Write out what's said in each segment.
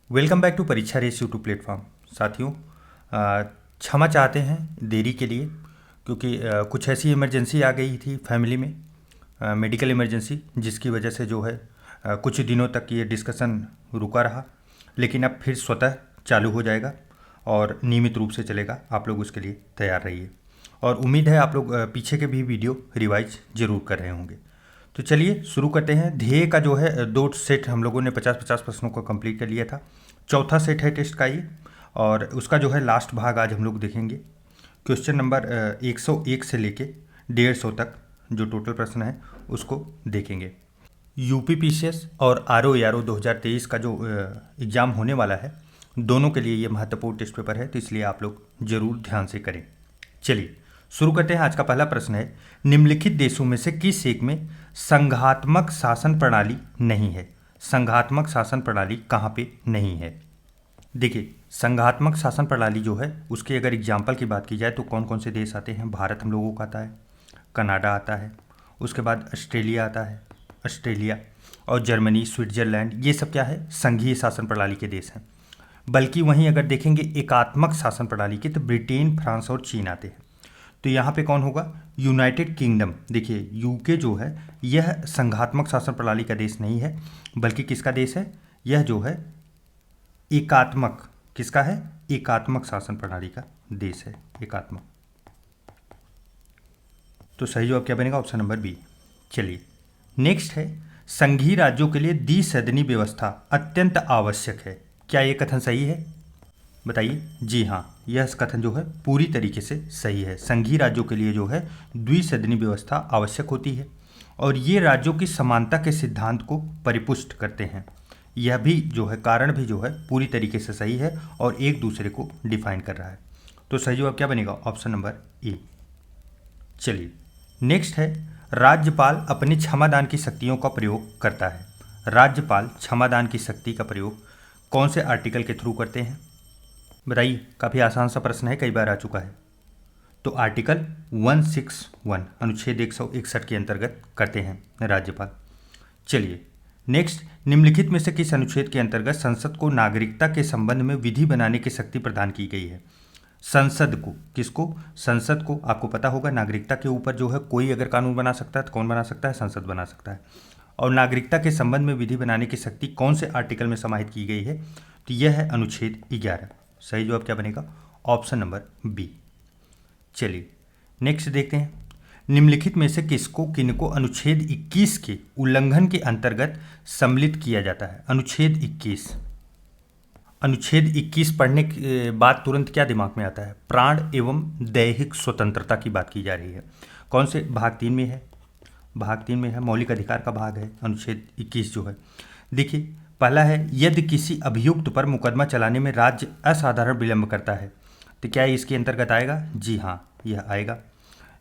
Welcome back to परीक्षा race YouTube platform. साथियों, क्षमा चाहते हैं देरी के लिए, क्योंकि कुछ ऐसी इमरजेंसी आ गई थी फैमिली में, मेडिकल इमरजेंसी, जिसकी वजह से जो है कुछ दिनों तक ये डिस्कशन रुका रहा। लेकिन अब फिर स्वतः चालू हो जाएगा और नियमित रूप से चलेगा। आप लोग उसके लिए तैयार रहिए और उम्मीद है आप लोग पीछे के भी वीडियो रिवाइज जरूर कर रहे होंगे। तो चलिए शुरू करते हैं। ध्येय का जो है 2 सेट हम लोगों ने 50-50 प्रश्नों को कंप्लीट कर लिया था। चौथा सेट है टेस्ट का ये, और उसका जो है लास्ट भाग आज हम लोग देखेंगे। क्वेश्चन नंबर 101 से लेके 150 तक जो टोटल प्रश्न है उसको देखेंगे। यूपीपीसीएस और आरओ 2023 का जो एग्ज़ाम होने वाला है, दोनों के लिए ये महत्वपूर्ण टेस्ट पेपर है, तो इसलिए आप लोग ज़रूर ध्यान से करें। चलिए शुरू करते हैं। आज का पहला प्रश्न है, निम्नलिखित देशों में से किस एक में संघात्मक शासन प्रणाली नहीं है? संघात्मक शासन प्रणाली कहाँ पे नहीं है? देखिए, संघात्मक शासन प्रणाली जो है उसके अगर एग्जाम्पल की बात की जाए तो कौन कौन से देश आते हैं? भारत हम लोगों का आता है, कनाडा आता है, उसके बाद ऑस्ट्रेलिया आता है, ऑस्ट्रेलिया और जर्मनी, स्विट्जरलैंड, ये सब क्या है? संघीय शासन प्रणाली के देश हैं। बल्कि वहीं अगर देखेंगे एकात्मक शासन प्रणाली के, तो ब्रिटेन, फ्रांस और चीन आते हैं। तो यहाँ पे कौन होगा? United kingdom. देखिए, यूके जो है यह संघात्मक शासन प्रणाली का देश नहीं है, बल्कि किसका देश है? यह जो है एकात्मक, किसका है? एकात्मक शासन प्रणाली का देश है, एकात्मक। तो सही जवाब क्या बनेगा? Option number B. चलिए नेक्स्ट है, संघीय राज्यों के लिए द्विसदनी व्यवस्था अत्यंत आवश्यक है। क्या ये कथन सही है? बताइए। जी हाँ, यह कथन जो है पूरी तरीके से सही है। संघीय राज्यों के लिए जो है द्विसदनी व्यवस्था आवश्यक होती है और ये राज्यों की समानता के सिद्धांत को परिपुष्ट करते हैं। यह भी जो है कारण भी जो है पूरी तरीके से सही है और एक दूसरे को डिफाइन कर रहा है। तो सही जवाब क्या बनेगा? Option number A. चलिए नेक्स्ट है, राज्यपाल अपने क्षमादान की शक्तियों का प्रयोग करता है। राज्यपाल क्षमादान की शक्ति का प्रयोग कौन से आर्टिकल के थ्रू करते हैं? बताइए। काफ़ी आसान सा प्रश्न है, कई बार आ चुका है। तो आर्टिकल 161 अनुच्छेद 161 के अंतर्गत करते हैं राज्यपाल। चलिए नेक्स्ट, निम्नलिखित में से किस अनुच्छेद के अंतर्गत संसद को नागरिकता के संबंध में विधि बनाने की शक्ति प्रदान की गई है? संसद को, किसको? संसद को। आपको पता होगा नागरिकता के ऊपर जो है कोई अगर कानून बना सकता है तो कौन बना सकता है? संसद बना सकता है। और नागरिकता के संबंध में विधि बनाने की शक्ति कौन से आर्टिकल में समाहित की गई है? तो यह है अनुच्छेद 11। सही जवाब क्या बनेगा? Option number B. चलिए नेक्स्ट देखते हैं, निम्नलिखित में से किसको किनको अनुच्छेद 21 के उल्लंघन के अंतर्गत सम्मिलित किया जाता है? अनुच्छेद 21। अनुच्छेद 21 पढ़ने के बाद तुरंत क्या दिमाग में आता है? प्राण एवं दैहिक स्वतंत्रता की बात की जा रही है। कौन से भाग 3 में है? भाग 3 में है, मौलिक अधिकार का भाग है अनुच्छेद 21 जो है। देखिए, पहला है, यदि किसी अभियुक्त पर मुकदमा चलाने में राज्य असाधारण विलंब करता है, तो क्या इसके अंतर्गत आएगा? जी हाँ, यह आएगा।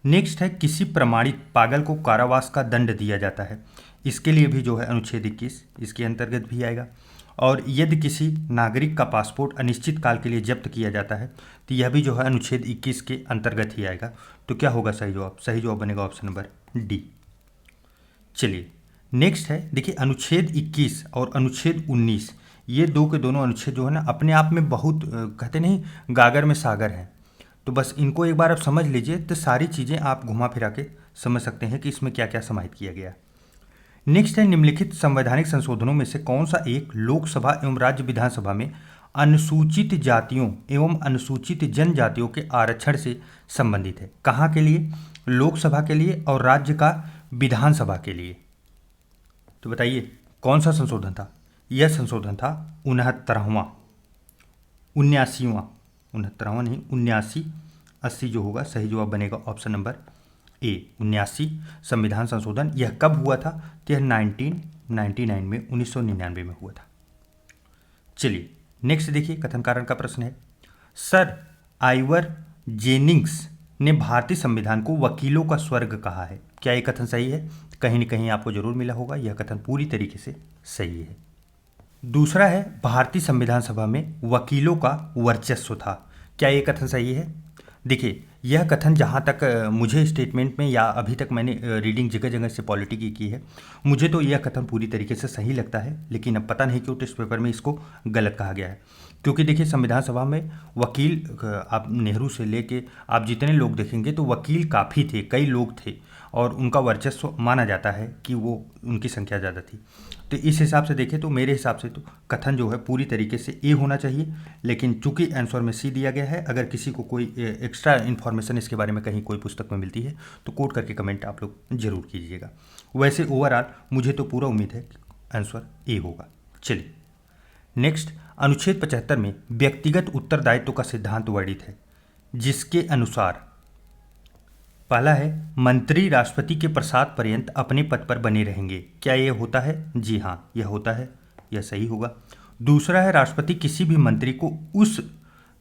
नेक्स्ट है, किसी प्रमाणित पागल को कारावास का दंड दिया जाता है, इसके लिए भी जो है अनुच्छेद 21 इसके अंतर्गत भी आएगा। और यदि किसी नागरिक का पासपोर्ट अनिश्चित काल के लिए जब्त किया जाता है, तो यह भी जो है अनुच्छेद 21 के अंतर्गत ही आएगा। तो क्या होगा सही जवाब? सही जवाब बनेगा ऑप्शन नंबर डी। चलिए नेक्स्ट है, देखिए अनुच्छेद 21 और अनुच्छेद 19, ये दो के दोनों अनुच्छेद जो है ना अपने आप में बहुत कहते नहीं गागर में सागर हैं। तो बस इनको एक बार आप समझ लीजिए तो सारी चीज़ें आप घुमा फिरा के समझ सकते हैं कि इसमें क्या क्या समाहित किया गया। नेक्स्ट है, निम्नलिखित संवैधानिक संशोधनों में से कौन सा एक लोकसभा एवं राज्य विधानसभा में अनुसूचित जातियों एवं अनुसूचित जनजातियों के आरक्षण से संबंधित है? कहाँ के लिए? लोकसभा के लिए और राज्य का विधानसभा के लिए। तो बताइए कौन सा संशोधन था? यह संशोधन था 69वां, 69वां नहीं 79, 80 जो होगा सही जवाब बनेगा ऑप्शन नंबर ए 79 संविधान संशोधन। यह कब हुआ था? तो यह 1999 में 1999 में हुआ था। चलिए नेक्स्ट देखिए, कथन कारण का प्रश्न है, सर आइवर जेनिंग्स ने भारतीय संविधान को वकीलों का स्वर्ग कहा है। क्या ये कथन सही है? कहीं न कहीं आपको जरूर मिला होगा, यह कथन पूरी तरीके से सही है। दूसरा है, भारतीय संविधान सभा में वकीलों का वर्चस्व था। क्या ये कथन सही है? देखिए, यह कथन जहाँ तक मुझे स्टेटमेंट में या अभी तक मैंने रीडिंग जगह जगह से पॉलिटी की है, मुझे तो यह कथन पूरी तरीके से सही लगता है, लेकिन अब पता नहीं क्यों टेस्ट पेपर में इसको गलत कहा गया है। क्योंकि देखिए संविधान सभा में वकील, आप नेहरू से लेके आप जितने लोग देखेंगे तो वकील काफ़ी थे, कई लोग थे, और उनका वर्चस्व माना जाता है कि वो उनकी संख्या ज़्यादा थी। तो इस हिसाब से देखें तो मेरे हिसाब से तो कथन जो है पूरी तरीके से ए होना चाहिए, लेकिन चूंकि आंसर में सी दिया गया है, अगर किसी को कोई एक्स्ट्रा इन्फॉर्मेशन इसके बारे में कहीं कोई पुस्तक में मिलती है तो कोट करके कमेंट आप लोग जरूर कीजिएगा। वैसे ओवरऑल मुझे तो पूरा उम्मीद है कि आंसर ए होगा। चलिए नेक्स्ट, अनुच्छेद 75 में व्यक्तिगत उत्तरदायित्व का सिद्धांत वर्णित है, जिसके अनुसार पहला है मंत्री राष्ट्रपति के प्रसाद पर्यंत अपने पद पर बने रहेंगे। क्या यह होता है? जी हाँ, यह होता है, यह सही होगा। दूसरा है राष्ट्रपति किसी भी मंत्री को उस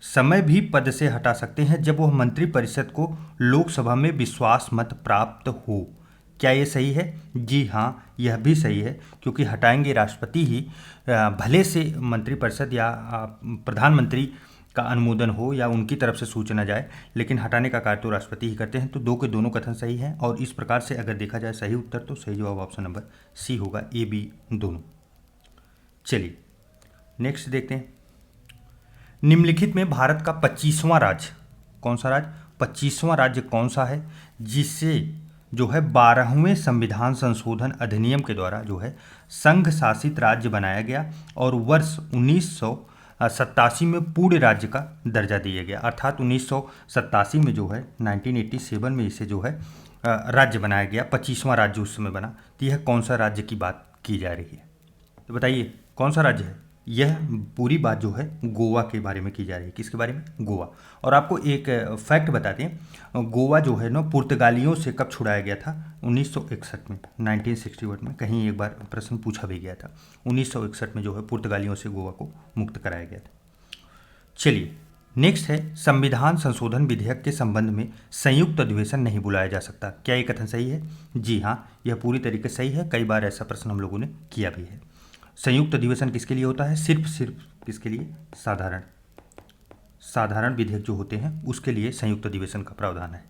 समय भी पद से हटा सकते हैं जब वह मंत्रिपरिषद को लोकसभा में विश्वास मत प्राप्त हो। क्या ये सही है? जी हाँ, यह भी सही है, क्योंकि हटाएंगे राष्ट्रपति ही, भले से मंत्रिपरिषद या प्रधानमंत्री का अनुमोदन हो या उनकी तरफ से सूचना जाए, लेकिन हटाने का कार्य तो राष्ट्रपति ही करते हैं। तो दो के दोनों कथन सही हैं, और इस प्रकार से अगर देखा जाए सही उत्तर तो सही जवाब ऑप्शन नंबर सी होगा, ए बी दोनों। चलिए नेक्स्ट देखते हैं, निम्नलिखित में भारत का 25वां राज्य कौन सा राज्य 25वां राज्य कौन सा है जिससे जो है 12वें संविधान संशोधन अधिनियम के द्वारा जो है संघ शासित राज्य बनाया गया और वर्ष 1987 में पूर्ण राज्य का दर्जा दिया गया। अर्थात 1987 में जो है 1987 में इसे जो है राज्य बनाया गया, 25वां राज्य उस समय बना। तो यह कौन सा राज्य की बात की जा रही है? तो बताइए कौन सा राज्य है? यह पूरी बात जो है गोवा के बारे में की जा रही है। किसके बारे में? गोवा। और आपको एक फैक्ट बताते हैं, गोवा जो है ना पुर्तगालियों से कब छुड़ाया गया था? 1961 में, 1961 में। कहीं एक बार प्रश्न पूछा भी गया था, 1961 में जो है पुर्तगालियों से गोवा को मुक्त कराया गया था। चलिए नेक्स्ट है, संविधान संशोधन विधेयक के संबंध में संयुक्त अधिवेशन नहीं बुलाया जा सकता। क्या ये कथन सही है? जी हाँ, यह पूरी तरीके से सही है। कई बार ऐसा प्रश्न हम लोगों ने किया भी है। संयुक्त अधिवेशन किसके लिए होता है? सिर्फ किसके लिए? साधारण विधेयक जो होते हैं उसके लिए संयुक्त अधिवेशन का प्रावधान है।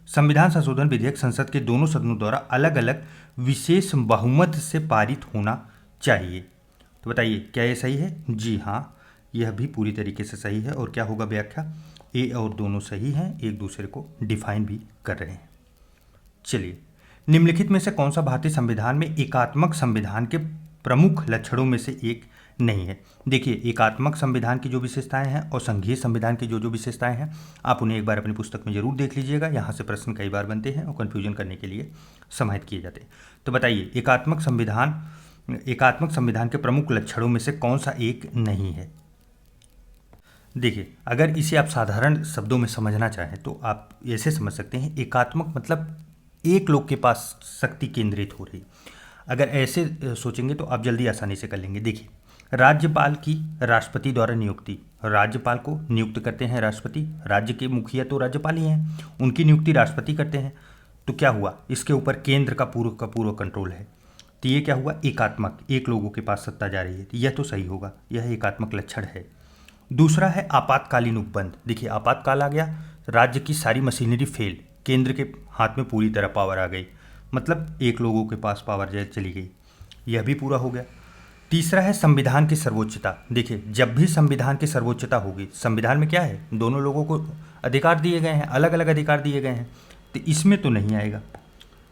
संविधान संशोधन विधेयक संसद के दोनों सदनों द्वारा अलग अलग विशेष बहुमत से पारित होना चाहिए। तो बताइए क्या ये सही है? जी हाँ, यह भी पूरी तरीके से सही है। और क्या होगा व्याख्या? ए और दोनों सही हैं, एक दूसरे को डिफाइन भी कर रहे हैं। चलिए निम्नलिखित में से कौन सा भारतीय संविधान में एकात्मक संविधान के प्रमुख लक्षणों में से एक नहीं है? देखिए एकात्मक संविधान की जो विशेषताएं हैं और संघीय संविधान की जो जो विशेषताएं हैं आप उन्हें एक बार अपनी पुस्तक में जरूर देख लीजिएगा। यहाँ से प्रश्न कई बार बनते हैं और कन्फ्यूजन करने के लिए समाहित किए जाते हैं। तो बताइए एकात्मक संविधान के प्रमुख लक्षणों में से कौन सा एक नहीं है? देखिए अगर इसे आप साधारण शब्दों में समझना चाहें तो आप ऐसे समझ सकते हैं, एकात्मक मतलब एक लोग के पास शक्ति केंद्रित हो रही। अगर ऐसे सोचेंगे तो आप जल्दी आसानी से कर लेंगे। देखिए राज्यपाल की राष्ट्रपति द्वारा नियुक्ति, राज्यपाल को नियुक्त करते हैं राष्ट्रपति, राज्य के मुखिया तो राज्यपाल ही हैं, उनकी नियुक्ति राष्ट्रपति करते हैं। तो क्या हुआ? इसके ऊपर केंद्र का पूर्व कंट्रोल है। तो ये क्या हुआ? एकात्मक, एक लोगों के पास सत्ता जा रही है। तो यह तो सही होगा, यह एकात्मक लक्षण है। दूसरा है आपातकालीन उपबंध। देखिए आपातकाल आ गया, राज्य की सारी मशीनरी फेल, केंद्र के हाथ में पूरी तरह पावर आ गई, मतलब एक लोगों के पास पावर चली गई, यह भी पूरा हो गया। तीसरा है संविधान की सर्वोच्चता। देखिए जब भी संविधान की सर्वोच्चता होगी, संविधान में क्या है? दोनों लोगों को अधिकार दिए गए हैं, अलग अलग अधिकार दिए गए हैं, तो इसमें तो नहीं आएगा।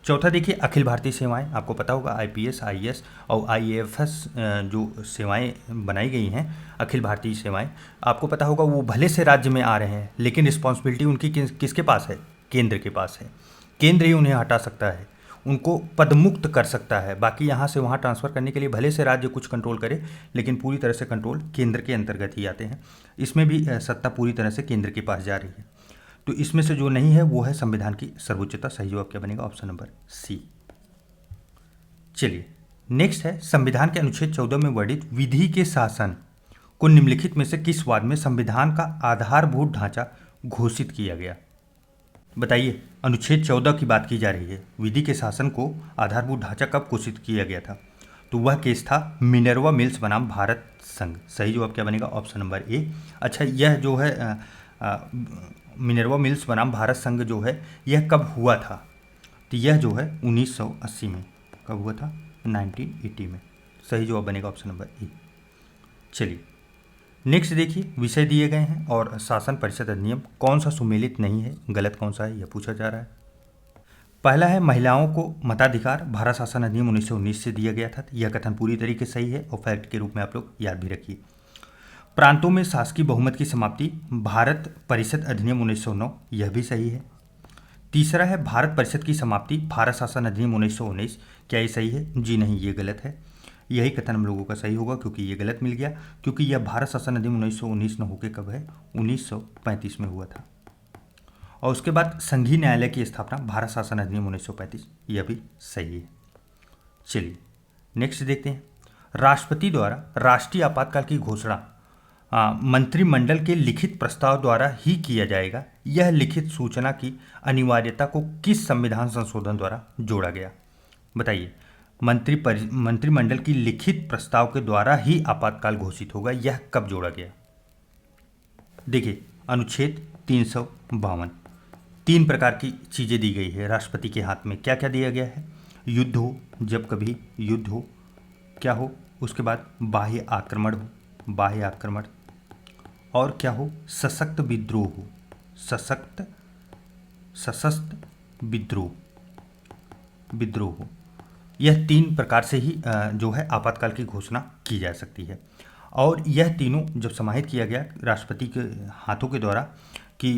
चौथा देखिए अखिल भारतीय सेवाएं, आपको पता होगा आईपीएस, आईएएस और आईएएफएस जो सेवाएं बनाई गई हैं, अखिल भारतीय सेवाएं, आपको पता होगा वो भले से राज्य में आ रहे हैं लेकिन रिस्पॉन्सिबिलिटी उनकी किसके पास है? केंद्र के पास है। केंद्र ही उन्हें हटा सकता है, उनको पदमुक्त कर सकता है। बाकी यहाँ से वहाँ ट्रांसफ़र करने के लिए भले से राज्य कुछ कंट्रोल करे, लेकिन पूरी तरह से कंट्रोल केंद्र के अंतर्गत ही आते हैं। इसमें भी सत्ता पूरी तरह से केंद्र के पास जा रही है। तो इसमें से जो नहीं है वो है संविधान की सर्वोच्चता। सही जवाब क्या बनेगा? Option number C. चलिए नेक्स्ट है, संविधान के अनुच्छेद 14 में वर्णित विधि के शासन को निम्नलिखित में से किस वाद में संविधान का आधारभूत ढांचा घोषित किया गया? बताइए अनुच्छेद 14 की बात की जा रही है, विधि के शासन को आधारभूत ढांचा कब घोषित किया गया था? तो वह केस था मिनर्वा मिल्स बनाम भारत संघ। सही जवाब क्या बनेगा? Option number A. अच्छा यह जो है मिनर्वा मिल्स बनाम भारत संघ जो है यह कब हुआ था? तो यह जो है 1980 में। कब हुआ था? 1980 में। सही जवाब बनेगा ऑप्शन नंबर ए। चलिए नेक्स्ट देखिए, विषय दिए गए हैं और शासन परिषद अधिनियम कौन सा सुमेलित नहीं है, गलत कौन सा है, यह पूछा जा रहा है। पहला है महिलाओं को मताधिकार भारत शासन अधिनियम 1919 से दिया गया था। यह कथन पूरी तरीके से सही है और फैक्ट के रूप में आप लोग याद भी रखिए। प्रांतों में शासकीय बहुमत की समाप्ति भारत परिषद अधिनियम 1909, यह भी सही है। तीसरा है भारत परिषद की समाप्ति भारत शासन अधिनियम 1919, क्या ये सही है? जी नहीं, ये गलत है। यही कथन हम लोगों का सही होगा क्योंकि ये गलत मिल गया, क्योंकि यह भारत शासन अधिनियम 1919 न होकर कब है? 1935 में हुआ था। और उसके बाद संघीय न्यायालय की स्थापना भारत शासन अधिनियम 1935, यह भी सही है। चलिए नेक्स्ट देखते हैं। राष्ट्रपति द्वारा राष्ट्रीय आपातकाल की घोषणा मंत्रिमंडल के लिखित प्रस्ताव द्वारा ही किया जाएगा। यह लिखित सूचना की अनिवार्यता को किस संविधान संशोधन द्वारा जोड़ा गया? बताइए। मंत्रिमंडल की लिखित प्रस्ताव के द्वारा ही आपातकाल घोषित होगा, यह कब जोड़ा गया? देखिए अनुच्छेद 352, 3 प्रकार की चीजें दी गई है राष्ट्रपति के हाथ में। क्या क्या दिया गया है? युद्ध हो, जब कभी युद्ध हो, क्या हो, उसके बाद बाह्य आक्रमण हो, बाह्य आक्रमण, और क्या हो? सशक्त विद्रोह हो, सशस्त्र विद्रोह हो। यह 3 प्रकार से ही जो है आपातकाल की घोषणा की जा सकती है। और यह तीनों जब समाहित किया गया राष्ट्रपति के हाथों के द्वारा कि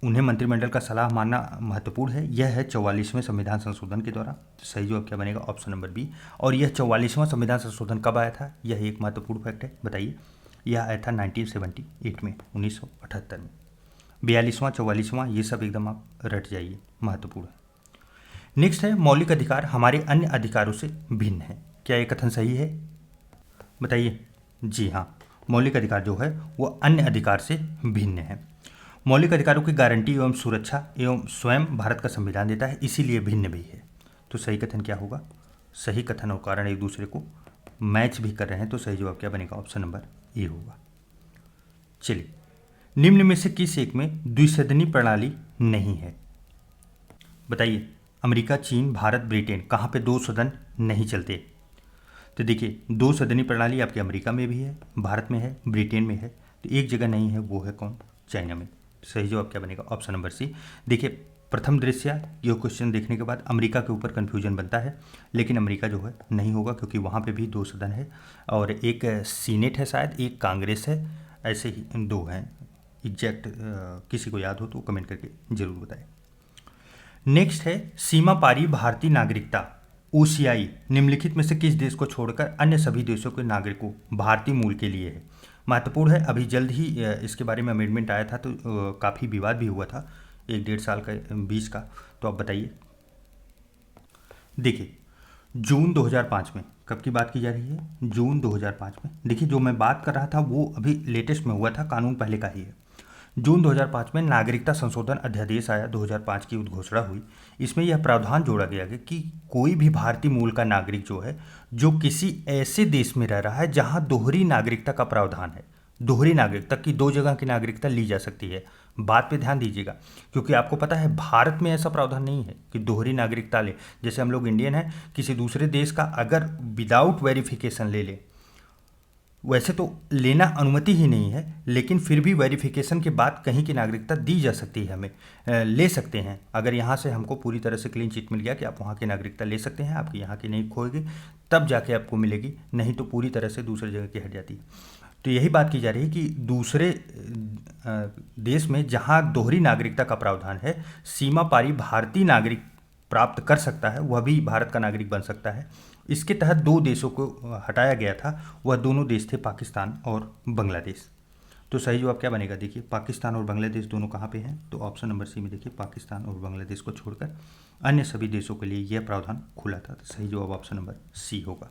उन्हें मंत्रिमंडल का सलाह मानना महत्वपूर्ण है, यह है 44वें संविधान संशोधन के द्वारा। तो सही जवाब क्या बनेगा? Option number B. और यह 44वां संविधान संशोधन कब आया था? यह एक महत्वपूर्ण फैक्ट है, बताइए। यह आया था 1978 में, 1978 में। 42वां 44वां ये सब एकदम आप रट जाइए, महत्वपूर्ण है। नेक्स्ट है मौलिक अधिकार हमारे अन्य अधिकारों से भिन्न है, क्या ये कथन सही है? बताइए। जी हाँ, मौलिक अधिकार जो है वो अन्य अधिकार से भिन्न है। मौलिक अधिकारों की गारंटी एवं सुरक्षा एवं स्वयं भारत का संविधान देता है, इसीलिए भिन्न भी है। तो सही कथन क्या होगा? सही कथन और कारण एक दूसरे को मैच भी कर रहे हैं, तो सही जवाब क्या बनेगा? ऑप्शन नंबर ए होगा। चलिए निम्न में से किस एक में द्विसदनी प्रणाली नहीं है? बताइए। अमेरिका, चीन, भारत, ब्रिटेन, कहाँ पे 2 सदन नहीं चलते? तो देखिए 2 सदनी प्रणाली आपके अमेरिका में भी है, भारत में है, ब्रिटेन में है। तो एक जगह नहीं है, वो है कौन? चाइना में। सही जवाब क्या बनेगा? Option number C. देखिए प्रथम दृष्टया यह क्वेश्चन देखने के बाद अमेरिका के ऊपर कन्फ्यूजन बनता है, लेकिन अमेरिका जो है नहीं होगा क्योंकि वहाँ पे भी 2 सदन है और एक सीनेट है शायद, एक कांग्रेस है, ऐसे ही 2 हैं। एग्जैक्ट किसी को याद हो तो कमेंट करके जरूर बताएं। नेक्स्ट है सीमा पारी भारतीय नागरिकता OCI निम्नलिखित में से किस देश को छोड़कर अन्य सभी देशों के नागरिकों भारतीय मूल के लिए है? महत्वपूर्ण है, अभी जल्द ही इसके बारे में अमेंडमेंट आया था तो काफ़ी विवाद भी हुआ था 1-1.5 साल का बीच का। तो आप बताइए। देखिए जून 2005 में, कब की बात की जा रही है? जून 2005 में। देखिए जो मैं बात कर रहा था वो अभी लेटेस्ट में हुआ था, कानून पहले का ही है। जून 2005 में नागरिकता संशोधन अध्यादेश आया, 2005 की उद्घोषणा हुई। इसमें यह प्रावधान जोड़ा गया कि कोई भी भारतीय मूल का नागरिक जो है, जो किसी ऐसे देश में रह रहा है जहां दोहरी नागरिकता का प्रावधान है, दोहरी नागरिकता की 2 जगह की नागरिकता ली जा सकती है। बात पे ध्यान दीजिएगा क्योंकि आपको पता है भारत में ऐसा प्रावधान नहीं है कि दोहरी नागरिकता ले। जैसे हम लोग इंडियन हैं, किसी दूसरे देश का अगर विदाउट वेरिफिकेशन ले ले, वैसे तो लेना अनुमति ही नहीं है, लेकिन फिर भी वेरिफिकेशन के बाद कहीं की नागरिकता दी जा सकती है, हमें ले सकते हैं। अगर यहाँ से हमको पूरी तरह से क्लीन चिट मिल गया कि आप वहाँ की नागरिकता ले सकते हैं, आपकी यहाँ की नहीं खोएगी, तब जाके आपको मिलेगी, नहीं तो पूरी तरह से दूसरी जगह की हट जाती है। तो यही बात की जा रही है कि दूसरे देश में जहाँ दोहरी नागरिकता का प्रावधान है, सीमा पारी भारतीय नागरिक प्राप्त कर सकता है, वह भी भारत का नागरिक बन सकता है। इसके तहत 2 देशों को हटाया गया था, वह दोनों देश थे पाकिस्तान और बांग्लादेश। तो सही जवाब क्या बनेगा? देखिए पाकिस्तान और बांग्लादेश दोनों कहाँ पे हैं? तो ऑप्शन नंबर सी में देखिए पाकिस्तान और बांग्लादेश को छोड़कर अन्य सभी देशों के लिए यह प्रावधान खुला था। तो सही जवाब ऑप्शन नंबर सी होगा।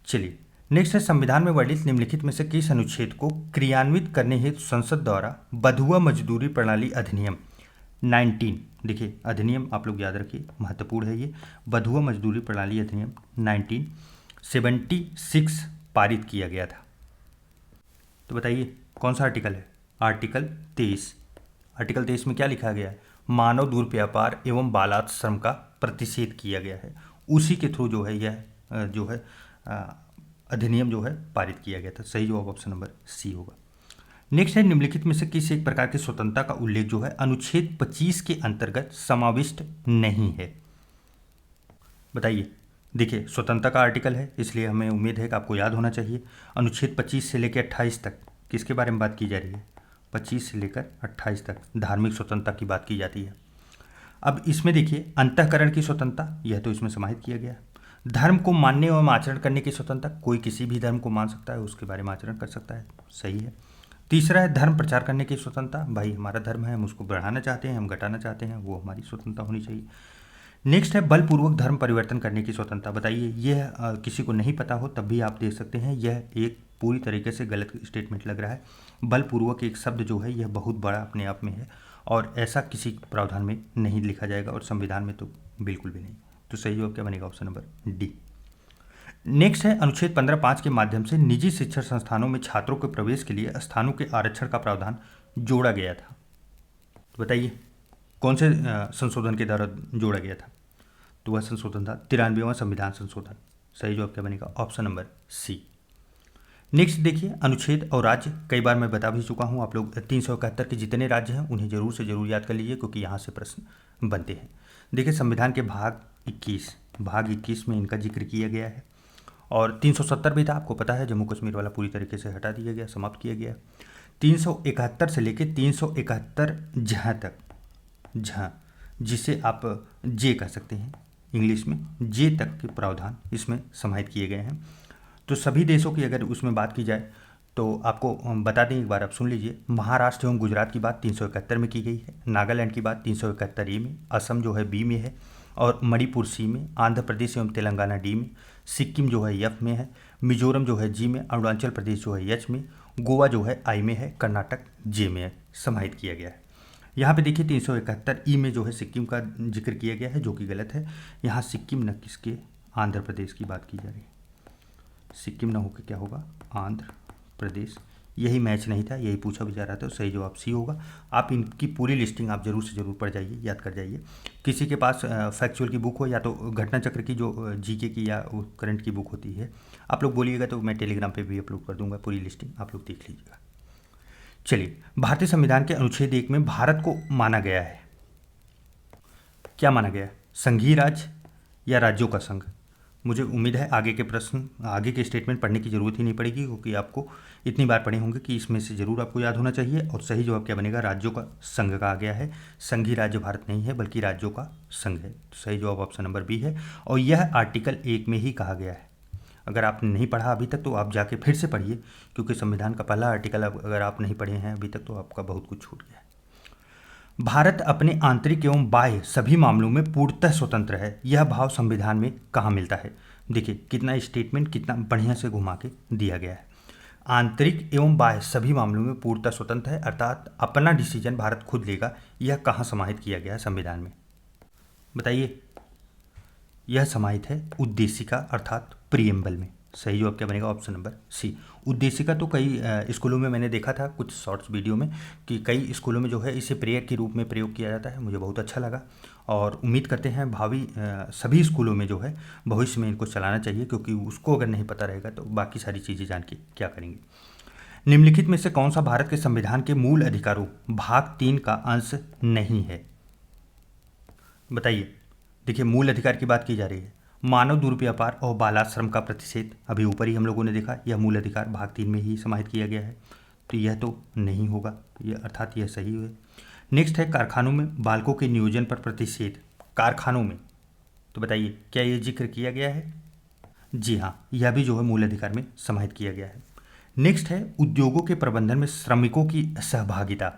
चलिए नेक्स्ट है संविधान में वर्णित निम्नलिखित में से किस अनुच्छेद को क्रियान्वित करने हेतु संसद द्वारा बंधुआ मजदूरी प्रणाली अधिनियम 19, देखिए अधिनियम आप लोग याद रखिए, महत्वपूर्ण है ये, बंधुआ मजदूरी प्रणाली अधिनियम 1976 पारित किया गया था? तो बताइए कौन सा आर्टिकल है? आर्टिकल 23। आर्टिकल 23 में क्या लिखा गया है? मानव दुर्व्यापार एवं बालात श्रम का प्रतिषेध किया गया है। उसी के थ्रू जो है यह जो है अधिनियम जो है पारित किया गया था। सही जवाब ऑप्शन नंबर सी होगा। नेक्स्ट है, निम्नलिखित में से किसी एक प्रकार की स्वतंत्रता का उल्लेख जो है अनुच्छेद 25 के अंतर्गत समाविष्ट नहीं है? बताइए। देखिए, स्वतंत्रता का आर्टिकल है, इसलिए हमें उम्मीद है कि आपको याद होना चाहिए। अनुच्छेद 25 से लेकर 28 तक किसके बारे में बात की जा रही है? 25 से लेकर 28 तक धार्मिक स्वतंत्रता की बात की जाती है। अब इसमें देखिए, अंतःकरण की स्वतंत्रता, यह तो इसमें समाहित किया गया है। धर्म को मानने एवं आचरण करने की स्वतंत्रता, कोई किसी भी धर्म को मान सकता है, उसके बारे में आचरण कर सकता है, सही है। तीसरा है धर्म प्रचार करने की स्वतंत्रता, भाई हमारा धर्म है, हम उसको बढ़ाना चाहते हैं, हम घटाना चाहते हैं, वो हमारी स्वतंत्रता होनी चाहिए। नेक्स्ट है बलपूर्वक धर्म परिवर्तन करने की स्वतंत्रता। बताइए, यह किसी को नहीं पता हो तब भी आप देख सकते हैं, यह एक पूरी तरीके से गलत स्टेटमेंट लग रहा है। बलपूर्वक एक शब्द जो है यह बहुत बड़ा अपने आप में है और ऐसा किसी प्रावधान में नहीं लिखा जाएगा और संविधान में तो बिल्कुल भी नहीं। तो सही जवाब क्या बनेगा? Option number D. नेक्स्ट है, अनुच्छेद 15(5) के माध्यम से निजी शिक्षण संस्थानों में छात्रों के प्रवेश के लिए स्थानों के आरक्षण का प्रावधान जोड़ा गया था। तो बताइए, कौन से संशोधन के द्वारा जोड़ा गया था? तो वह संशोधन था 93वां संविधान संशोधन। सही जवाब क्या बनेगा? ऑप्शन नंबर सी। नेक्स्ट देखिए, अनुच्छेद और राज्य, कई बार मैं बता भी चुका हूँ, आप लोग 371 के जितने राज्य हैं उन्हें जरूर से जरूर याद कर लीजिए, क्योंकि यहाँ से प्रश्न बनते हैं। देखिए, संविधान के भाग 21 में इनका जिक्र किया गया है और 370 भी था, आपको पता है, जम्मू कश्मीर वाला पूरी तरीके से हटा दिया गया, समाप्त किया गया। 371 से लेकर 371 जहाँ तक, जहाँ जिसे आप जे कह सकते हैं इंग्लिश में, जे तक के प्रावधान इसमें समाहित किए गए हैं। तो सभी देशों की अगर उसमें बात की जाए तो आपको बता दें, एक बार आप सुन लीजिए। महाराष्ट्र एवं गुजरात की बात 371 में की गई है, नागालैंड की बात 371 ए में, असम जो है बी में है और मणिपुर सी में, आंध्र प्रदेश एवं तेलंगाना डी में, सिक्किम जो है एफ में है, मिजोरम जो है जी में, अरुणाचल प्रदेश जो है एच में, गोवा जो है आई में है, कर्नाटक जे में है, समाहित किया गया है। यहाँ पे देखिए 371 ई में जो है सिक्किम का जिक्र किया गया है, जो कि गलत है। यहाँ सिक्किम न किसके, आंध्र प्रदेश की बात की जा रही है। सिक्किम न होकर क्या होगा? आंध्र प्रदेश। यही मैच नहीं था, यही पूछा भी जा रहा था, तो सही जवाब सी होगा। आप इनकी पूरी लिस्टिंग आप जरूर से जरूर पढ़ जाइए, याद कर जाइए। किसी के पास फैक्चुअल की बुक हो या तो घटना चक्र की जो जीके की या करंट की बुक होती है, आप लोग बोलिएगा तो मैं टेलीग्राम पे भी अपलोड कर दूंगा पूरी लिस्टिंग, आप लोग देख लीजिएगा। चलिए, भारतीय संविधान के अनुच्छेद 1 में भारत को माना गया है, क्या माना गया है? संघीय राज्य या राज्यों का संघ? मुझे उम्मीद है आगे के प्रश्न, आगे के स्टेटमेंट पढ़ने की जरूरत ही नहीं पड़ेगी, क्योंकि आपको इतनी बार पढ़े होंगे कि इसमें से जरूर आपको याद होना चाहिए। और सही जवाब क्या बनेगा? राज्यों का संघ कहा गया है, संघीय राज्य भारत नहीं है बल्कि राज्यों का संघ है। तो सही जवाब ऑप्शन नंबर बी है और यह आर्टिकल 1 में ही कहा गया है। अगर आपने नहीं पढ़ा अभी तक तो आप जाके फिर से पढ़िए, क्योंकि संविधान का पहला आर्टिकल अगर आप नहीं पढ़े हैं अभी तक तो आपका बहुत कुछ छूट गया है। भारत अपने आंतरिक एवं बाह्य सभी मामलों में पूर्णतः स्वतंत्र है, यह भाव संविधान में कहाँ मिलता है? देखिए, कितना स्टेटमेंट कितना बढ़िया से घुमा के दिया गया है। आंतरिक एवं बाह्य सभी मामलों में पूर्णतः स्वतंत्र है, अर्थात अपना डिसीजन भारत खुद लेगा, यह कहाँ समाहित किया गया है संविधान में? बताइए। यह समाहित है उद्देशिका अर्थात प्रिएम्बल में। सही जवाब क्या बनेगा? Option number C. उद्देशिका तो कई स्कूलों में मैंने देखा था कुछ शॉर्ट्स वीडियो में कि कई स्कूलों में जो है इसे प्रेयर के रूप में प्रयोग किया जाता है, मुझे बहुत अच्छा लगा और उम्मीद करते हैं भावी सभी स्कूलों में जो है भविष्य में इनको चलाना चाहिए, क्योंकि उसको अगर नहीं पता रहेगा तो बाकी सारी चीज़ें जान के क्या करेंगे। निम्नलिखित में से कौन सा भारत के संविधान के मूल अधिकारों भाग 3 का अंश नहीं है? बताइए। देखिए, मूल अधिकार की बात की जा रही है। मानव दुर्व्यापार और बालाश्रम का प्रतिषेध, अभी ऊपर ही हम लोगों ने देखा, यह मूल अधिकार भाग 3 में ही समाहित किया गया है, तो यह तो नहीं होगा, यह अर्थात यह सही है। नेक्स्ट है कारखानों में बालकों के नियोजन पर प्रतिषेध, कारखानों में, तो बताइए क्या यह जिक्र किया गया है? जी हाँ, यह भी जो है मूल अधिकार में समाहित किया गया है। नेक्स्ट है उद्योगों के प्रबंधन में श्रमिकों की सहभागिता,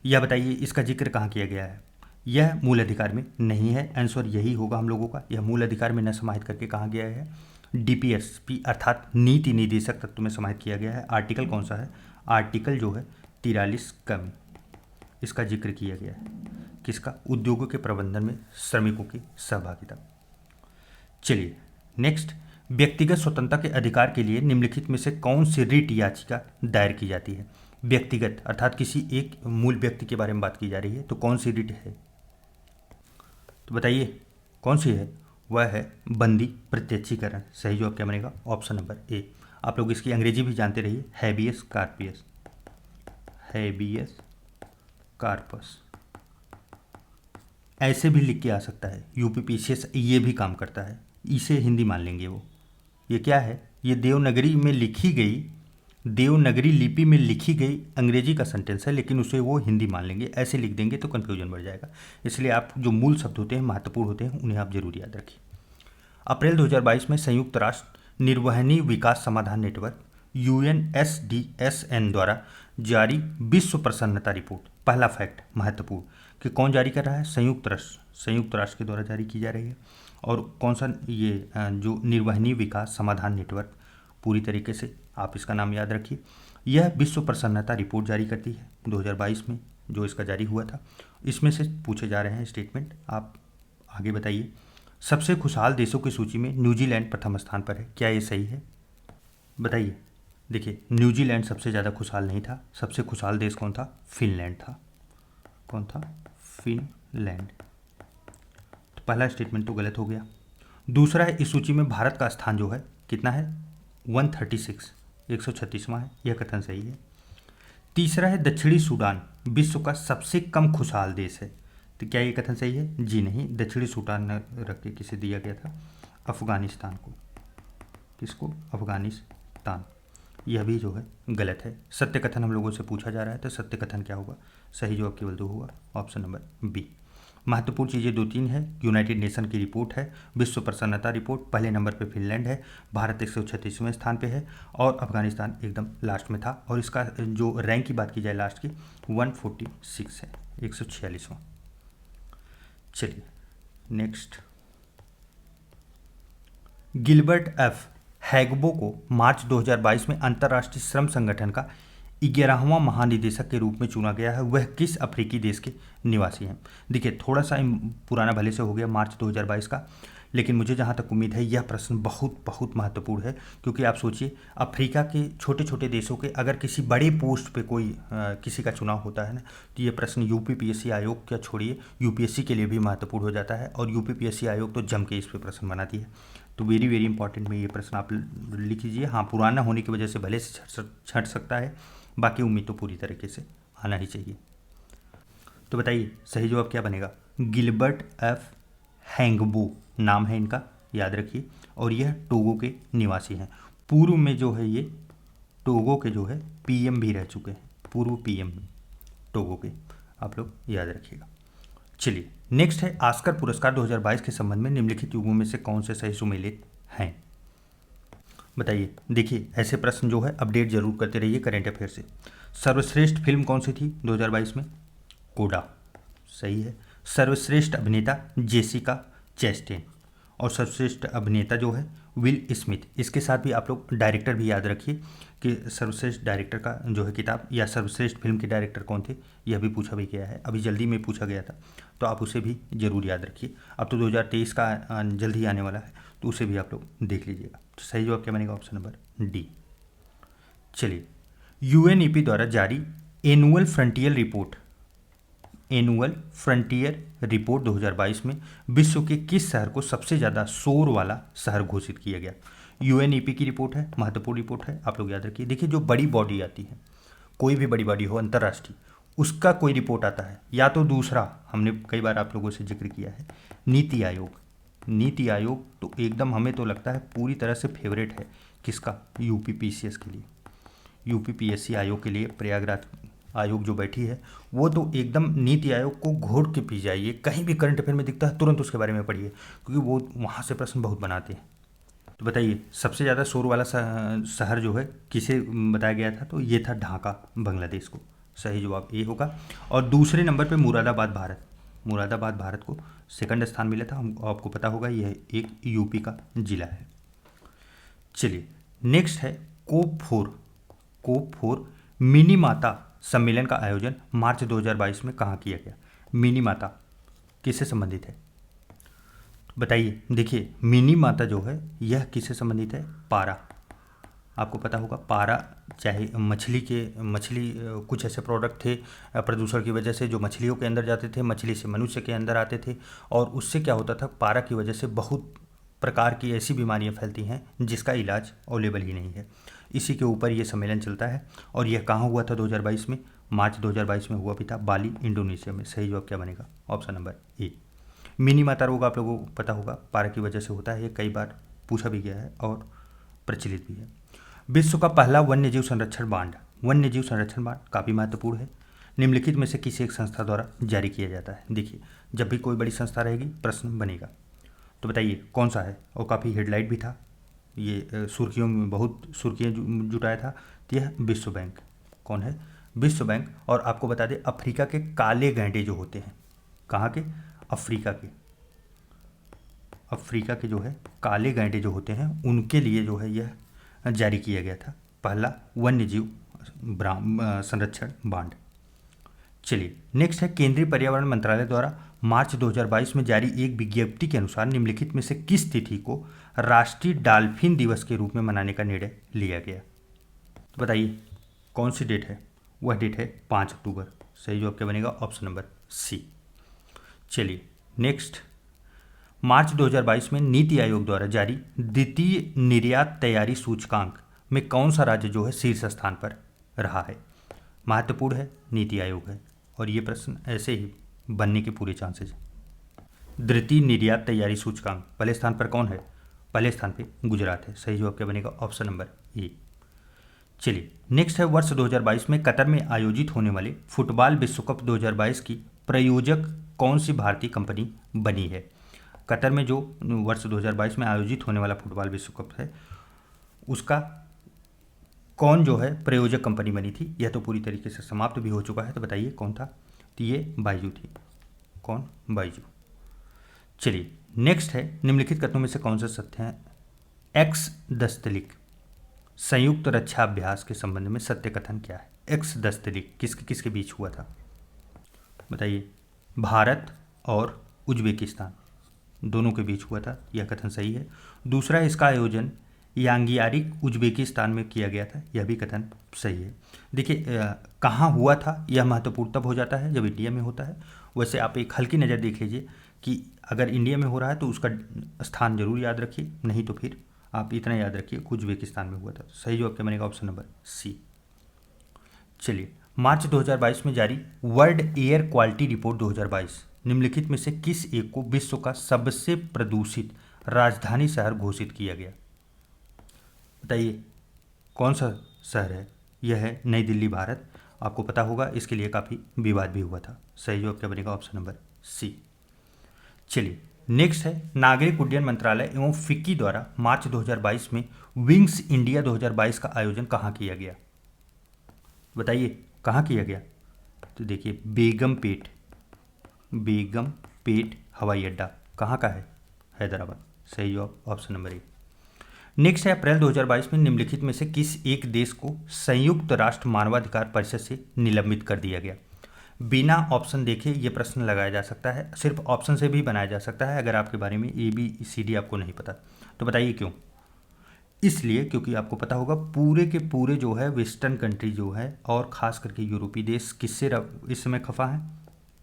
यह बताइए इसका जिक्र कहाँ किया गया है? यह मूल अधिकार में नहीं है, आंसर यही होगा हम लोगों का, यह मूल अधिकार में न समाहित करके कहा गया है डीपीएसपी अर्थात नीति निदेशक तत्व में समाहित किया गया है। आर्टिकल कौन सा है? आर्टिकल जो है 43 का में इसका जिक्र किया गया है, किसका? उद्योगों के प्रबंधन में श्रमिकों की सहभागिता। चलिए नेक्स्ट, व्यक्तिगत स्वतंत्रता के अधिकार के लिए निम्नलिखित में से कौन सी रिट याचिका दायर की जाती है? व्यक्तिगत अर्थात किसी एक मूल व्यक्ति के बारे में बात की जा रही है, तो कौन सी रिट है? तो बताइए कौन सी है? वह है बंदी प्रत्यक्षीकरण। सही जवाब क्या बनेगा? Option number A. आप लोग इसकी अंग्रेजी भी जानते रहिए, हैबियस कार्पियस, हैबियस कार्पस, ऐसे भी लिख के आ सकता है। यूपीपीसीएस ये भी काम करता है, इसे हिंदी मान लेंगे वो। ये क्या है? ये देवनागरी में लिखी गई, देवनागरी लिपि में लिखी गई अंग्रेजी का सेंटेंस है, लेकिन उसे वो हिंदी मान लेंगे। ऐसे लिख देंगे तो कन्फ्यूजन बढ़ जाएगा। इसलिए आप जो मूल शब्द होते हैं, महत्वपूर्ण होते हैं, उन्हें आप जरूर याद रखिए। अप्रैल 2022 में संयुक्त राष्ट्र निर्वहनी विकास समाधान नेटवर्क UNSDSN द्वारा जारी विश्व प्रसन्नता रिपोर्ट, पहला फैक्ट महत्वपूर्ण कि कौन जारी कर रहा है? संयुक्त राष्ट्र के द्वारा जारी की जा रही है। और कौन सा? ये जो निर्वहनी विकास समाधान नेटवर्क, पूरी तरीके से आप इसका नाम याद रखिए। यह विश्व प्रसन्नता रिपोर्ट जारी करती है 2022 में, जो इसका जारी हुआ था। इसमें से पूछे जा रहे हैं स्टेटमेंट, आप आगे बताइए। सबसे खुशहाल देशों की सूची में न्यूजीलैंड प्रथम स्थान पर है, क्या ये सही है? बताइए। देखिए, न्यूजीलैंड सबसे ज़्यादा खुशहाल नहीं था। सबसे खुशहाल देश कौन था? फिनलैंड था। कौन था? फिनलैंड। तो पहला स्टेटमेंट तो गलत हो गया। दूसरा है, इस सूची में भारत का स्थान जो है कितना है? 136, 136वां है, यह कथन सही है। तीसरा है, दक्षिणी सूडान विश्व का सबसे कम खुशहाल देश है, तो क्या ये कथन सही है? जी नहीं, दक्षिणी सूडान न रख के किसे दिया गया था? अफगानिस्तान को। किसको? अफगानिस्तान। यह भी जो है गलत है। सत्य कथन हम लोगों से पूछा जा रहा है, तो सत्य कथन क्या होगा? सही जवाब केवल दो होगा, ऑप्शन नंबर बी। महत्वपूर्ण चीज़ें 2-3 है। यूनाइटेड नेशन की रिपोर्ट है, विश्व प्रसन्नता रिपोर्ट, पहले नंबर पे फिनलैंड है, भारत 136वें स्थान पे है, और अफगानिस्तान एकदम लास्ट में था। और इसका जो रैंक की बात की जाए लास्ट की, 146 है, 146वां। चलिए नेक्स्ट। गिलबर्ट एफ हैगबो को मार्च 2022 में अंतर्राष्ट्रीय श्रम संगठन का 11वां महानिदेशक के रूप में चुना गया है। वह किस अफ्रीकी देश के निवासी हैं? देखिए, थोड़ा सा पुराना भले से हो गया मार्च 2022 का, लेकिन मुझे जहाँ तक उम्मीद है यह प्रश्न बहुत बहुत महत्वपूर्ण है। क्योंकि आप सोचिए, अफ्रीका के छोटे छोटे देशों के अगर किसी बड़े पोस्ट पे कोई किसी का चुनाव होता है ना, तो ये प्रश्न यूपीपीएससी आयोग क्या छोड़िए, यूपीएससी के लिए भी महत्वपूर्ण हो जाता है। और यूपीपीएससी आयोग तो जम के इस पर प्रश्न बनाती है। तो वेरी वेरी इंपॉर्टेंट में ये प्रश्न आप लिख लीजिए। हाँ, पुराना होने की वजह से भले से छट सकता है, बाकी उम्मीद तो पूरी तरीके से आना ही चाहिए। तो बताइए सही जवाब क्या बनेगा? गिलबर्ट एफ हैंगबो नाम है इनका, याद रखिए। और यह टोगो के निवासी हैं। पूर्व में जो है ये टोगो के जो है पीएम भी रह चुके हैं, पूर्व पीएम टोगो के, आप लोग याद रखिएगा। चलिए नेक्स्ट है, ऑस्कर पुरस्कार 2022 के संबंध में निम्नलिखित युगों में से कौन से सही सुमेलित हैं? बताइए। देखिए, ऐसे प्रश्न जो है अपडेट जरूर करते रहिए करंट अफेयर से। सर्वश्रेष्ठ फिल्म कौन सी थी 2022 में? कोडा, सही है। सर्वश्रेष्ठ अभिनेता जेसिका चेस्टेन, और सर्वश्रेष्ठ अभिनेता जो है विल स्मिथ। इसके साथ भी आप लोग डायरेक्टर भी याद रखिए कि सर्वश्रेष्ठ डायरेक्टर का जो है किताब या सर्वश्रेष्ठ फिल्म के डायरेक्टर कौन थे, यह भी पूछा भी गया है, अभी जल्दी में पूछा गया था, तो आप उसे भी जरूर याद रखिए। अब तो 2023 का जल्द ही आने वाला है, तो उसे भी आप लोग देख लीजिएगा। तो सही जवाब क्या बनेगा? Option number D. चलिए, यूएनईपी द्वारा जारी एनुअल फ्रंटियर रिपोर्ट 2022 में विश्व के किस शहर को सबसे ज़्यादा शोर वाला शहर घोषित किया गया? यूएनईपी की रिपोर्ट है, महत्वपूर्ण रिपोर्ट है, आप लोग याद रखिए। देखिए, जो बड़ी बॉडी आती है, कोई भी बड़ी बॉडी हो अंतर्राष्ट्रीय, उसका कोई रिपोर्ट आता है, या तो दूसरा हमने कई बार आप लोगों से जिक्र किया है नीति आयोग। नीति आयोग तो एकदम हमें तो लगता है पूरी तरह से फेवरेट है किसका? यूपीपीसीएस के लिए, यूपीपीएससी आयोग के लिए। प्रयागराज आयोग जो बैठी है वो तो एकदम नीति आयोग को घोट के पी जाइए। कहीं भी करंट अफेयर में दिखता है तुरंत उसके बारे में पढ़िए, क्योंकि वो वहाँ से प्रश्न बहुत बनाते हैं। तो बताइए, सबसे ज़्यादा शोर वाला शहर जो है किसे बताया गया था? तो ये था ढाका, बांग्लादेश को। सही जवाब ए होगा। और दूसरे नंबर पे मुरादाबाद भारत को सेकंड स्थान मिला था। हमको आपको पता होगा यह एक यूपी का जिला है। चलिए नेक्स्ट है कोप4 मिनी माता सम्मेलन का आयोजन मार्च 2022 में कहाँ किया गया? मिनी माता किससे संबंधित है? बताइए। देखिए, मिनी माता जो है यह किससे संबंधित है? आपको पता होगा पारा, चाहे मछली कुछ ऐसे प्रोडक्ट थे प्रदूषण की वजह से जो मछलियों के अंदर जाते थे, मछली से मनुष्य के अंदर आते थे, और उससे क्या होता था, पारा की वजह से बहुत प्रकार की ऐसी बीमारियां फैलती हैं जिसका इलाज अवेलेबल ही नहीं है। इसी के ऊपर ये सम्मेलन चलता है, और यह कहाँ हुआ था 2022 में? मार्च 2022 में हुआ भी था, बाली, इंडोनेशिया में। सही जवाब क्या बनेगा? Option number A. मिनी माता रोग आप लोगों को पता होगा, पारा की वजह से होता है, ये कई बार पूछा भी गया है और प्रचलित भी है। विश्व का पहला वन्यजीव संरक्षण बांड, वन्यजीव संरक्षण बांड काफ़ी महत्वपूर्ण है, निम्नलिखित में से किसी एक संस्था द्वारा जारी किया जाता है। देखिए, जब भी कोई बड़ी संस्था रहेगी प्रश्न बनेगा, तो बताइए कौन सा है, और काफ़ी हेडलाइट भी था, ये सुर्खियों में बहुत सुर्खियाँ जुटाया था। तो यह विश्व बैंक। कौन है? विश्व बैंक। और आपको बता दें, अफ्रीका के काले गैंडे जो होते हैं, कहाँ के? अफ्रीका के जो है काले गैंडे जो होते हैं, उनके लिए जो है यह जारी किया गया था पहला वन्यजीव संरक्षण बांड। चलिए, नेक्स्ट है, केंद्रीय पर्यावरण मंत्रालय द्वारा मार्च 2022 में जारी एक विज्ञप्ति के अनुसार निम्नलिखित में से किस तिथि को राष्ट्रीय डॉल्फिन दिवस के रूप में मनाने का निर्णय लिया गया? तो बताइए कौन सी डेट है? वह डेट है 5 अक्टूबर। सही जवाब क्या बनेगा? Option number C. चलिए नेक्स्ट, मार्च 2022 में नीति आयोग द्वारा जारी द्वितीय निर्यात तैयारी सूचकांक में कौन सा राज्य जो है शीर्ष स्थान पर रहा है? महत्वपूर्ण है, नीति आयोग है, और ये प्रश्न ऐसे ही बनने के पूरे चांसेस हैं। द्वितीय निर्यात तैयारी सूचकांक पहले स्थान पर कौन है? पहले स्थान पे गुजरात है। सही जवाब क्या बनेगा? Option number A. चलिए नेक्स्ट है, वर्ष 2022 में कतर में आयोजित होने वाले फुटबॉल विश्व कप 2022 की प्रयोजक कौन सी भारतीय कंपनी बनी है? कतर में जो वर्ष 2022 में आयोजित होने वाला फुटबॉल विश्व कप है, उसका कौन जो है प्रयोजक कंपनी बनी थी? यह तो पूरी तरीके से समाप्त भी हो चुका है, तो बताइए कौन था? तो ये बाइजू थी। कौन? बाइजू। चलिए नेक्स्ट है, निम्नलिखित कथनों में से कौन सा सत्य है? एक्स दस्तलिक संयुक्त रक्षा अभ्यास के संबंध में सत्य कथन क्या है? एक्स दस्तलिक किसके किसके बीच हुआ था? बताइए। भारत और उज्बेकिस्तान दोनों के बीच हुआ था, यह कथन सही है। दूसरा, इसका आयोजन यांगियारिक उज्बेकिस्तान में किया गया था, यह भी कथन सही है। देखिए, कहाँ हुआ था यह महत्वपूर्ण तब हो जाता है जब इंडिया में होता है। वैसे आप एक हल्की नज़र देख लीजिए कि अगर इंडिया में हो रहा है तो उसका स्थान जरूर याद रखिए, नहीं तो फिर आप इतना याद रखिए उज्बेकिस्तान में हुआ था। सही जवाब क्या बनेगा? Option number C. चलिए, मार्च 2022 में जारी वर्ल्ड एयर क्वालिटी रिपोर्ट 2022 निम्नलिखित में से किस एक को विश्व का सबसे प्रदूषित राजधानी शहर घोषित किया गया? बताइए कौन सा शहर है? यह है नई दिल्ली, भारत। आपको पता होगा इसके लिए काफ़ी विवाद भी हुआ था। सही जवाब क्या बनेगा? Option number C. चलिए नेक्स्ट है, नागरिक उड्डयन मंत्रालय एवं फिक्की द्वारा मार्च 2022 में विंग्स इंडिया 2022 का आयोजन कहाँ किया गया? बताइए कहाँ किया गया? तो देखिए, बेगमपेट हवाई अड्डा कहाँ का है? हैदराबाद। सही जवाब ऑप्शन नंबर ए। नेक्स्ट है, अप्रैल 2022 में निम्नलिखित में से किस एक देश को संयुक्त राष्ट्र मानवाधिकार परिषद से निलंबित कर दिया गया? बिना ऑप्शन देखे ये प्रश्न लगाया जा सकता है, सिर्फ ऑप्शन से भी बनाया जा सकता है अगर आपके बारे में ABCD आपको नहीं पता। तो बताइए क्यों? इसलिए क्योंकि आपको पता होगा पूरे के पूरे जो है वेस्टर्न कंट्री जो है, और ख़ास करके यूरोपीय देश किससे इस समय खफा है?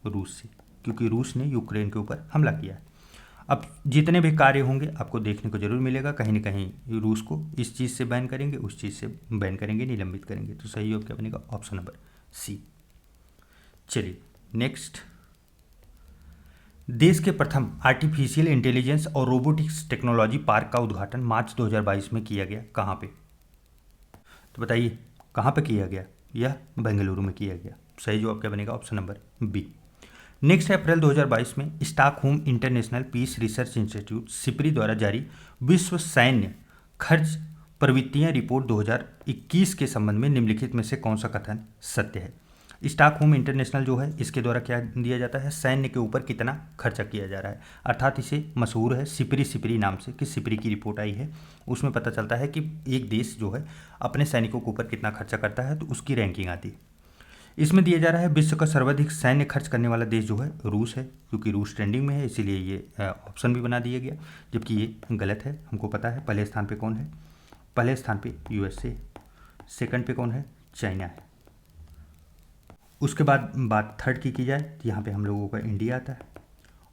रूस से, क्योंकि रूस ने यूक्रेन के ऊपर हमला किया है। अब जितने भी कार्य होंगे आपको देखने को जरूर मिलेगा, कहीं ना कहीं रूस को इस चीज़ से बैन करेंगे, उस चीज़ से बैन करेंगे, निलंबित करेंगे। तो सही जवाब क्या बनेगा? Option number C. चलिए नेक्स्ट, देश के प्रथम आर्टिफिशियल इंटेलिजेंस और रोबोटिक्स टेक्नोलॉजी पार्क का उद्घाटन मार्च 2022 में किया गया, कहाँ पे? तो बताइए कहाँ पे किया गया? यह बेंगलुरु में किया गया। सही जवाब क्या बनेगा? Option number B. नेक्स्ट है, अप्रैल 2022 में Stockholm International Peace Research Institute SIPRI द्वारा जारी विश्व सैन्य खर्च प्रवृत्तियां रिपोर्ट 2021 के संबंध में निम्नलिखित में से कौन सा कथन सत्य है? स्टॉकहोम इंटरनेशनल जो है इसके द्वारा क्या दिया जाता है? सैन्य के ऊपर कितना खर्चा किया जा रहा है, अर्थात इसे मशहूर है सिपरी नाम से, कि सिपरी की रिपोर्ट आई है, उसमें पता चलता है कि एक देश जो है अपने सैनिकों के ऊपर कितना खर्चा करता है, तो उसकी रैंकिंग आती है। इसमें दिया जा रहा है विश्व का सर्वाधिक सैन्य खर्च करने वाला देश जो है रूस है, क्योंकि रूस ट्रेंडिंग में है, इसीलिए ये ऑप्शन भी बना दिया गया, जबकि ये गलत है। हमको पता है पहले स्थान पे कौन है? पहले स्थान पे यूएसए, सेकंड पे कौन है, चाइना है। उसके बाद बात थर्ड की जाए तो यहाँ पे हम लोगों का इंडिया आता है,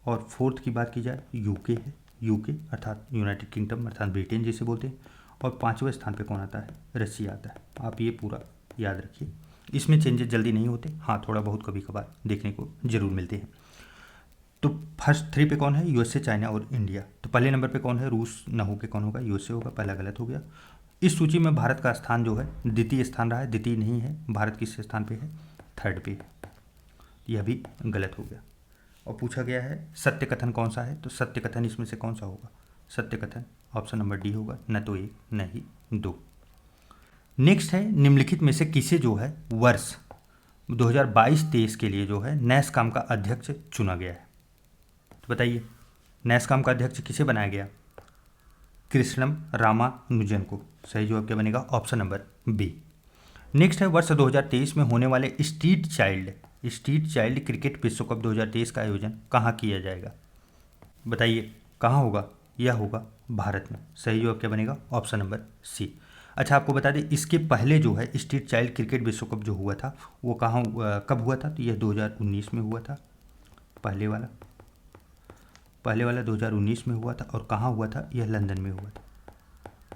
और फोर्थ की बात की जाए यूके है, यूके अर्थात यूनाइटेड किंगडम अर्थात ब्रिटेन जिसे बोलते हैं, और पाँचवें स्थान पे कौन आता है, रसिया आता है। आप ये पूरा याद रखिए, इसमें चेंजेस जल्दी नहीं होते, हाँ थोड़ा बहुत कभी कभार देखने को जरूर मिलते हैं। तो फर्स्ट थ्री पे कौन है, यूएसए, चाइना और इंडिया। तो पहले नंबर पे कौन है, रूस न हो के कौन होगा, यूएसए होगा, पहला गलत हो गया। इस सूची में भारत का स्थान जो है द्वितीय स्थान रहा है, द्वितीय नहीं है, भारत किस स्थान पे है, थर्ड पे है, यह भी गलत हो गया। और पूछा गया है सत्य कथन कौन सा है, तो सत्य कथन इसमें से कौन सा होगा, सत्य कथन ऑप्शन नंबर डी होगा, न तो एक न ही दो। नेक्स्ट है निम्नलिखित में से किसे जो है वर्ष 2022-23 के लिए जो है नैसकॉम का अध्यक्ष चुना गया है। तो बताइए नैसकॉम का अध्यक्ष किसे बनाया गया, कृष्णम रामानुजन को। सही जवाब क्या बनेगा, ऑप्शन नंबर बी। नेक्स्ट है वर्ष 2023 में होने वाले स्ट्रीट चाइल्ड क्रिकेट विश्व कप 2023 का आयोजन कहाँ किया जाएगा। बताइए कहाँ होगा, यह होगा भारत में। सही जवाब क्या बनेगा, ऑप्शन नंबर सी। अच्छा आपको बता दें इसके पहले जो है स्ट्रीट चाइल्ड क्रिकेट विश्व कप जो हुआ था वो कहाँ कब हुआ था, तो यह 2019 में हुआ था। पहले वाला 2019 में हुआ था, और कहाँ हुआ था, यह लंदन में हुआ था,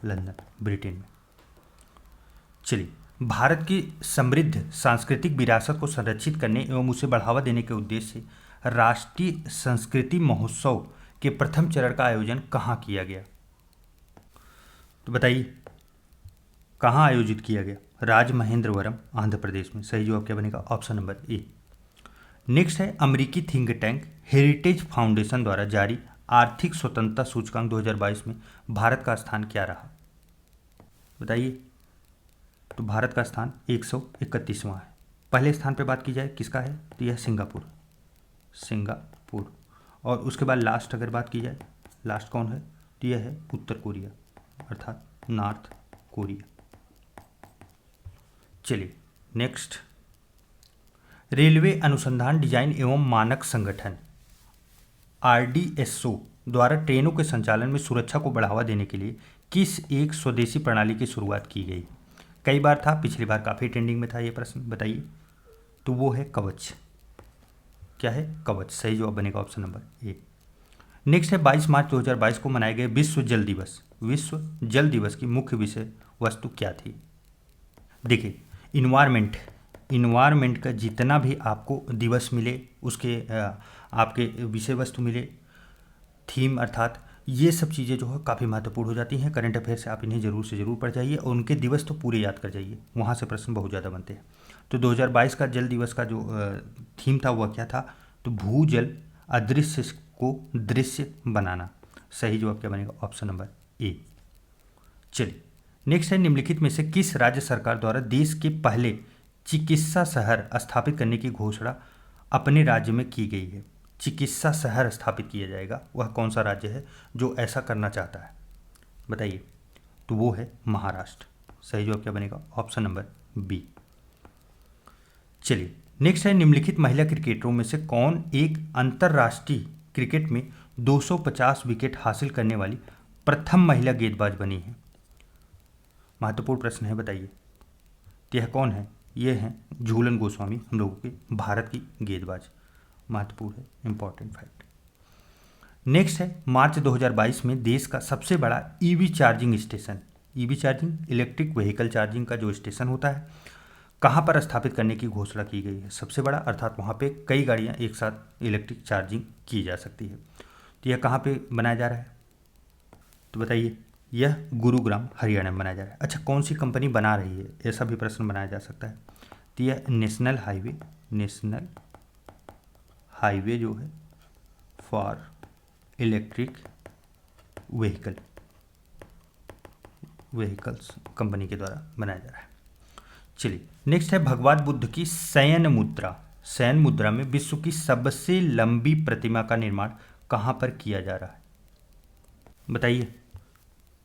लंदन ब्रिटेन में। चलिए भारत की समृद्ध सांस्कृतिक विरासत को संरक्षित करने एवं उसे बढ़ावा देने के उद्देश्य से राष्ट्रीय संस्कृति महोत्सव के प्रथम चरण का आयोजन कहाँ किया गया। तो बताइए कहाँ आयोजित किया गया, राजमहेंद्रवरम आंध्र प्रदेश में। सही जवाब क्या बनेगा, ऑप्शन नंबर ए। नेक्स्ट है अमेरिकी थिंक टैंक हेरिटेज फाउंडेशन द्वारा जारी आर्थिक स्वतंत्रता सूचकांक 2022 में भारत का स्थान क्या रहा। बताइए, तो भारत का स्थान 131वां है। पहले स्थान पे बात की जाए किसका है, तो यह सिंगापुर। और उसके बाद लास्ट अगर बात की जाए, लास्ट कौन है, तो यह है उत्तर कोरिया अर्थात नॉर्थ कोरिया। चलिए नेक्स्ट, रेलवे अनुसंधान डिजाइन एवं मानक संगठन RDSO द्वारा ट्रेनों के संचालन में सुरक्षा को बढ़ावा देने के लिए किस एक स्वदेशी प्रणाली की शुरुआत की गई। कई बार था, पिछली बार काफ़ी ट्रेंडिंग में था ये प्रश्न, बताइए। तो वो है कवच। क्या है, कवच। सही जवाब बनेगा ऑप्शन नंबर ए। नेक्स्ट है 22 मार्च 2022 को मनाए गए विश्व जल दिवस। विश्व जल दिवस की मुख्य विषय वस्तु क्या थी। देखिए इन्वायरमेंट का जितना भी आपको दिवस मिले, उसके आपके विषय वस्तु मिले, थीम अर्थात ये सब चीज़ें जो है काफ़ी महत्वपूर्ण हो जाती हैं। करंट अफेयर से आप इन्हें जरूर से जरूर पढ़ जाइए और उनके दिवस तो पूरे याद कर जाइए, वहाँ से प्रश्न बहुत ज़्यादा बनते हैं। तो 2022 का जल दिवस का जो थीम था वह क्या था, तो भूजल अदृश्य को दृश्य बनाना। सही जवाब क्या बनेगा, ऑप्शन नंबर ए। चलिए नेक्स्ट है निम्नलिखित में से किस राज्य सरकार द्वारा देश के पहले चिकित्सा शहर स्थापित करने की घोषणा अपने राज्य में की गई है। चिकित्सा शहर स्थापित किया जाएगा, वह कौन सा राज्य है जो ऐसा करना चाहता है, बताइए। तो वो है महाराष्ट्र। सही जवाब क्या बनेगा, ऑप्शन नंबर बी। चलिए नेक्स्ट है निम्नलिखित महिला क्रिकेटरों में से कौन एक अंतर्राष्ट्रीय क्रिकेट में 250 विकेट हासिल करने वाली प्रथम महिला गेंदबाज बनी है। महत्वपूर्ण प्रश्न है, बताइए। यह कौन है, ये हैं झूलन गोस्वामी, हम लोगों के भारत की गेंदबाज। महत्वपूर्ण है, इंपॉर्टेंट फैक्ट। नेक्स्ट है मार्च 2022 में देश का सबसे बड़ा EV charging station, EV charging electric vehicle charging का जो स्टेशन होता है, कहाँ पर स्थापित करने की घोषणा की गई है। सबसे बड़ा अर्थात वहाँ पे कई गाड़ियाँ एक साथ इलेक्ट्रिक चार्जिंग की जा सकती है। तो यह कहाँ पे बनाया जा रहा है, तो बताइए। यह गुरुग्राम हरियाणा में बनाया जा रहा है। अच्छा कौन सी कंपनी बना रही है, ऐसा भी प्रश्न बनाया जा सकता है। तो यह नेशनल हाईवे जो है फॉर इलेक्ट्रिक व्हीकल्स कंपनी के द्वारा बनाया जा रहा है। चलिए नेक्स्ट है भगवान बुद्ध की शयन मुद्रा में विश्व की सबसे लंबी प्रतिमा का निर्माण कहाँ पर किया जा रहा है, बताइए।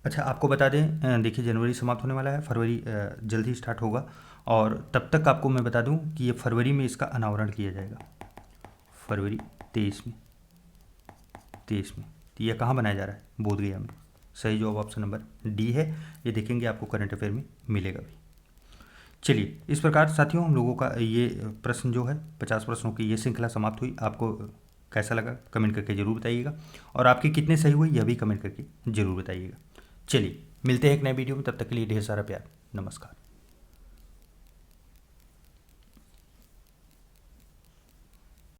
अच्छा आपको बता दें, देखिए जनवरी समाप्त होने वाला है, फरवरी जल्द ही स्टार्ट होगा, और तब तक आपको मैं बता दूं कि ये फरवरी में इसका अनावरण किया जाएगा, फरवरी 23 में। तो यह कहाँ बनाया जा रहा है, बोधगया में। सही जवाब ऑप्शन नंबर डी है। ये देखेंगे आपको करंट अफेयर में मिलेगा भी। चलिए, इस प्रकार साथियों हम लोगों का ये प्रश्न जो है 50 प्रश्नों की ये श्रृंखला समाप्त हुई। आपको कैसा लगा कमेंट करके ज़रूर बताइएगा, और आपके कितने सही हुए यह भी कमेंट करके ज़रूर बताइएगा। चलिए, मिलते हैं एक नए वीडियो में, तब तक के लिए ढेर सारा प्यार। नमस्कार।